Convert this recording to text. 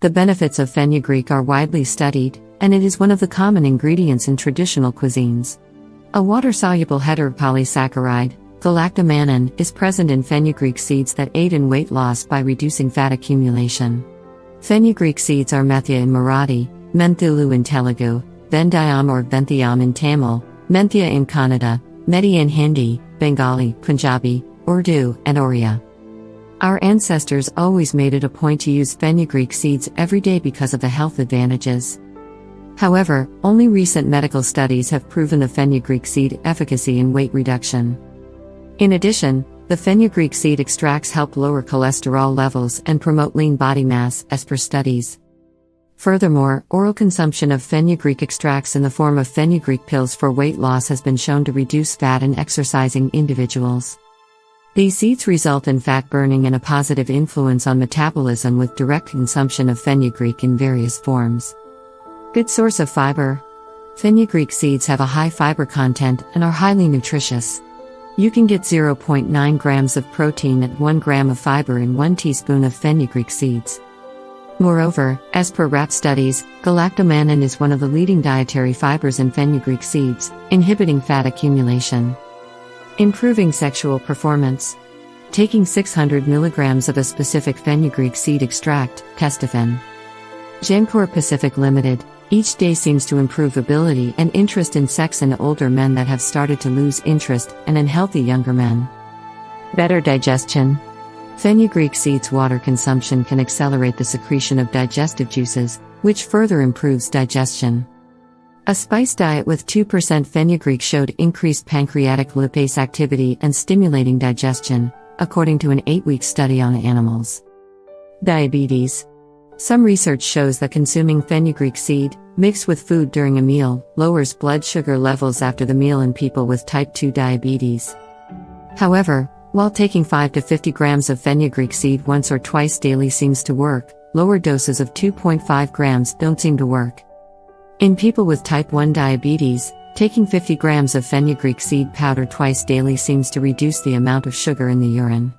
The benefits of fenugreek are widely studied, and it is one of the common ingredients in traditional cuisines. A water-soluble heteropolysaccharide, galactomannan, is present in fenugreek seeds that aid in weight loss by reducing fat accumulation. Fenugreek seeds are Methia in Marathi, Menthulu in Telugu, Vendayam or Venthiam in Tamil, Menthia in Kannada, Methi in Hindi, Bengali, Punjabi, Urdu, and Oriya. Our ancestors always made it a point to use fenugreek seeds every day because of the health advantages. However, only recent medical studies have proven the fenugreek seed efficacy in weight reduction. In addition, the fenugreek seed extracts help lower cholesterol levels and promote lean body mass, as per studies. Furthermore, oral consumption of fenugreek extracts in the form of fenugreek pills for weight loss has been shown to reduce fat in exercising individuals. These seeds result in fat burning and a positive influence on metabolism with direct consumption of fenugreek in various forms. Good source of fiber. Fenugreek seeds have a high fiber content and are highly nutritious. You can get 0.9 grams of protein and 1 gram of fiber in 1 teaspoon of fenugreek seeds. Moreover, as per RAP studies, galactomannan is one of the leading dietary fibers in fenugreek seeds, inhibiting fat accumulation. Improving sexual performance. Taking 600 mg of a specific fenugreek seed extract, Testafen. Gencor Pacific Limited, each day seems to improve ability and interest in sex in older men that have started to lose interest, and in healthy younger men. Better digestion. Fenugreek seeds water consumption can accelerate the secretion of digestive juices, which further improves digestion. A spice diet with 2% fenugreek showed increased pancreatic lipase activity and stimulating digestion, according to an 8-week study on animals. Diabetes. Some research shows that consuming fenugreek seed, mixed with food during a meal, lowers blood sugar levels after the meal in people with type 2 diabetes. However, while taking 5 to 50 grams of fenugreek seed once or twice daily seems to work, lower doses of 2.5 grams don't seem to work. In people with type 1 diabetes, taking 50 grams of fenugreek seed powder twice daily seems to reduce the amount of sugar in the urine.